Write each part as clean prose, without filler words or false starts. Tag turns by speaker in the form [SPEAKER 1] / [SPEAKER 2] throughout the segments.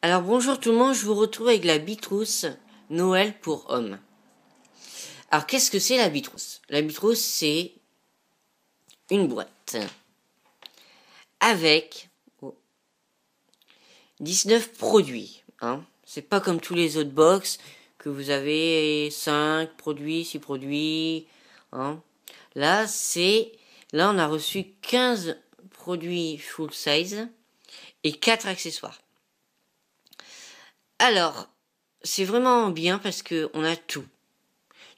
[SPEAKER 1] Alors bonjour tout le monde, je vous retrouve avec la Bitrousse Noël pour hommes. Alors qu'est-ce que c'est la Bitrousse? La Bitrousse c'est une boîte avec 19 produits. C'est pas comme tous les autres box que vous avez 5 produits, 6 produits. Là on a reçu 15 produits full size et 4 accessoires. Alors, c'est vraiment bien parce que on a tout.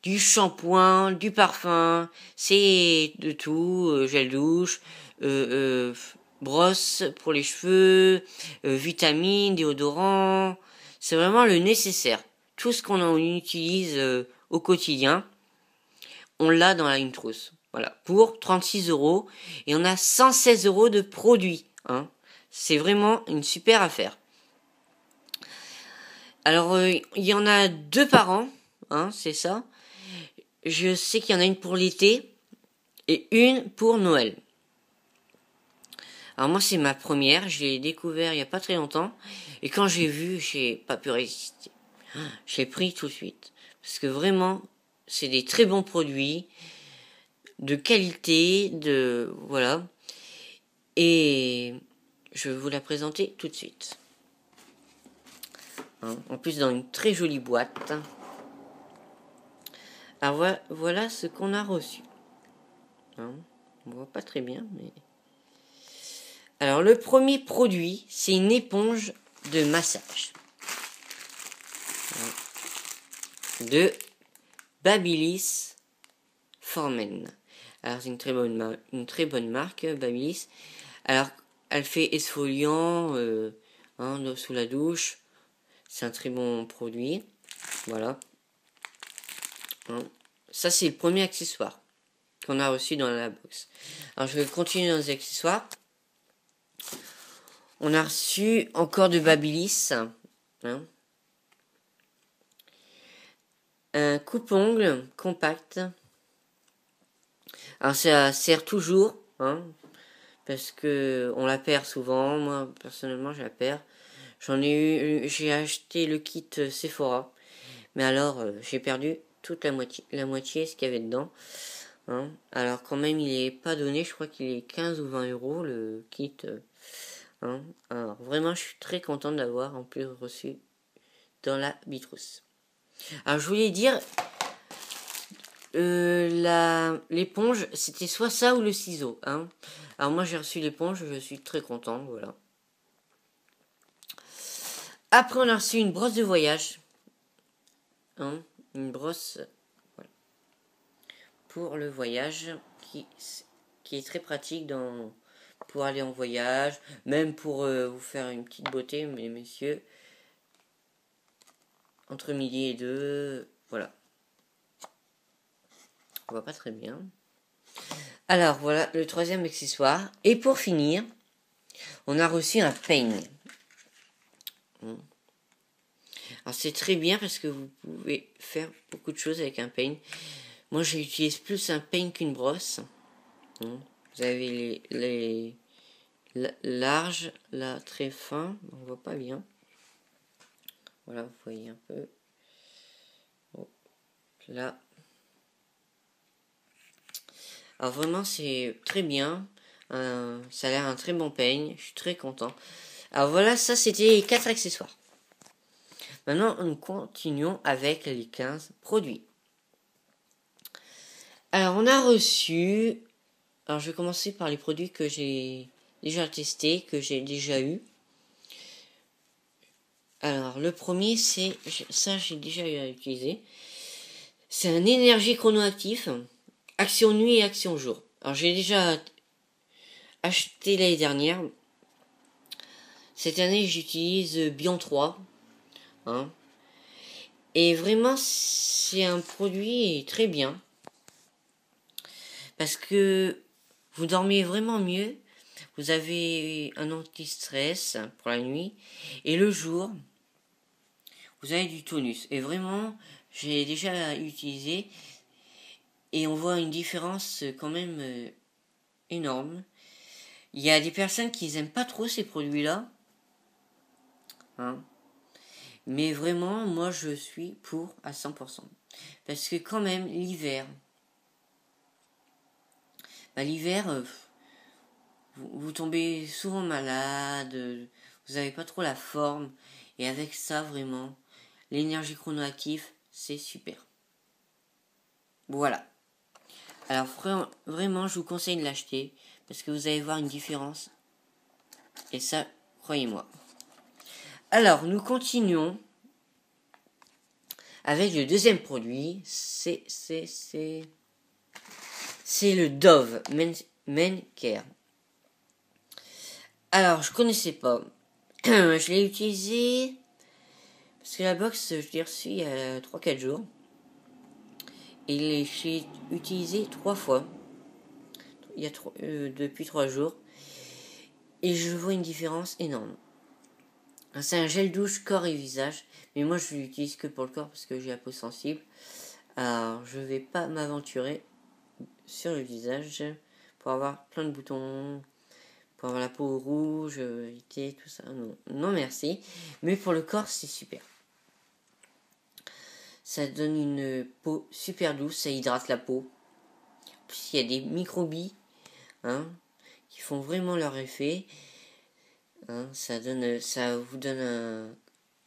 [SPEAKER 1] Du shampoing, du parfum, c'est de tout, gel douche, brosse pour les cheveux, vitamines, déodorant. C'est vraiment le nécessaire. Tout ce qu'on en utilise au quotidien, on l'a dans la trousse. Voilà, pour 36 €. Et on a 116 € de produits. C'est vraiment une super affaire. Alors, il y en a 2 par an, c'est ça. Je sais qu'il y en a une pour l'été et une pour Noël. Alors moi, c'est ma première, je l'ai découvert il y a pas très longtemps. Et quand j'ai vu, j'ai pas pu résister. Je l'ai pris tout de suite. Parce que vraiment, c'est des très bons produits, de qualité, voilà. Et je vais vous la présenter tout de suite. En plus, dans une très jolie boîte. Alors voilà ce qu'on a reçu. On voit pas très bien, mais... Alors le premier produit, c'est une éponge de massage. De Babyliss Formen. Alors c'est une très bonne marque, Babyliss. Alors elle fait exfoliant sous la douche. C'est un très bon produit. Voilà. Ça c'est le premier accessoire qu'on a reçu dans la box. Alors je vais continuer dans les accessoires. On a reçu encore de Babyliss. Un coupe-ongles compact. Alors ça sert toujours, parce que on la perd souvent. Moi personnellement je la perds. J'ai acheté le kit Sephora, mais alors j'ai perdu toute la moitié ce qu'il y avait dedans. Alors quand même il est pas donné, je crois qu'il est 15 ou 20 € le kit. Alors vraiment je suis très content d'avoir en plus reçu dans la Bitrousse. Alors je voulais dire, l'éponge, c'était soit ça ou le ciseau. Alors moi j'ai reçu l'éponge, je suis très content, voilà. Après on a reçu une brosse de voyage. Une brosse voilà, pour le voyage qui est très pratique pour aller en voyage, même pour vous faire une petite beauté, messieurs. Entre midi et 2, voilà. On voit pas très bien. Alors voilà le troisième accessoire. Et pour finir, on a reçu un peigne. Alors c'est très bien parce que vous pouvez faire beaucoup de choses avec un peigne. Moi j'utilise plus un peigne qu'une brosse. Vous avez les larges, là très fin, on voit pas bien. Voilà, vous voyez un peu. Là. Alors vraiment c'est très bien. Ça a l'air un très bon peigne. Je suis très content. Alors voilà, ça c'était les 4 accessoires. Maintenant nous continuons avec les 15 produits. Alors on a reçu... Alors je vais commencer par les produits que j'ai déjà testés, que j'ai déjà eu. Alors le premier c'est... Ça j'ai déjà utilisé. C'est un énergie chronoactif. Action nuit et action jour. Alors j'ai déjà acheté l'année dernière. Cette année j'utilise Bion 3. Et vraiment c'est un produit très bien. Parce que vous dormez vraiment mieux. Vous avez un anti-stress pour la nuit. Et le jour, vous avez du tonus. Et vraiment, j'ai déjà utilisé. Et on voit une différence quand même énorme. Il y a des personnes qui n'aiment pas trop ces produits-là. hein. Mais vraiment, moi, je suis pour à 100%. Parce que quand même, l'hiver, vous tombez souvent malade, vous n'avez pas trop la forme. Et avec ça, vraiment, l'énergie chronoactive, c'est super. Voilà. Alors vraiment, je vous conseille de l'acheter parce que vous allez voir une différence. Et ça, croyez-moi. Alors, nous continuons avec le deuxième produit. C'est le Dove Men Care. Alors, je connaissais pas. Je l'ai utilisé parce que la box, je l'ai reçue il y a 3-4 jours. Et je l'ai utilisé 3 fois. Depuis 3 jours. Et je vois une différence énorme. C'est un gel douche corps et visage. Mais moi, je l'utilise que pour le corps parce que j'ai la peau sensible. Alors, je vais pas m'aventurer sur le visage pour avoir plein de boutons, pour avoir la peau rouge, éviter tout ça. Non, merci. Mais pour le corps, c'est super. Ça donne une peau super douce, ça hydrate la peau. En plus, il y a des microbilles, hein, qui font vraiment leur effet. Hein, ça vous donne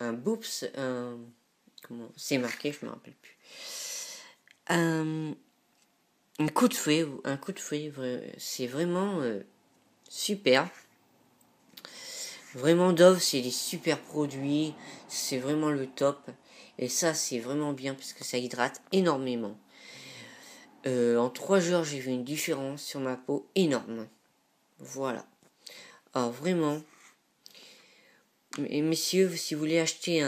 [SPEAKER 1] un boops, comment c'est marqué, je me rappelle plus. Un coup de fouet, c'est vraiment super. Vraiment Dove, c'est des super produits, c'est vraiment le top. Et ça, c'est vraiment bien parce que ça hydrate énormément. En 3 jours, j'ai vu une différence sur ma peau énorme. Voilà. Alors vraiment, messieurs, si vous voulez acheter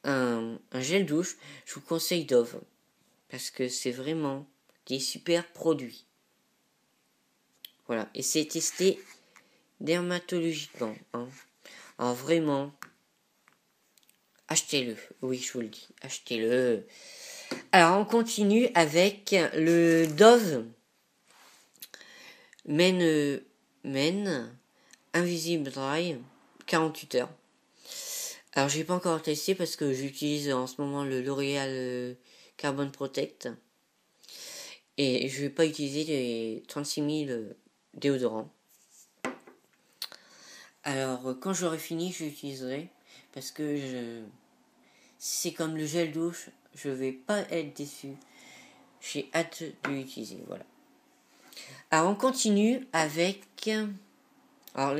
[SPEAKER 1] un gel douche, je vous conseille Dove. Parce que c'est vraiment des super produits. Voilà. Et c'est testé dermatologiquement. Hein. Alors vraiment, achetez-le. Oui, je vous le dis. Achetez-le. Alors, on continue avec le Dove Men Invisible Dry 48 heures. Alors, j'ai pas encore testé parce que j'utilise en ce moment le L'Oréal Carbon Protect. Et je vais pas utiliser les 36 000 déodorants. Alors, quand j'aurai fini, je l'utiliserai. Parce que c'est comme le gel douche, je vais pas être déçu. J'ai hâte de l'utiliser, voilà. Alors, on continue avec... Alors,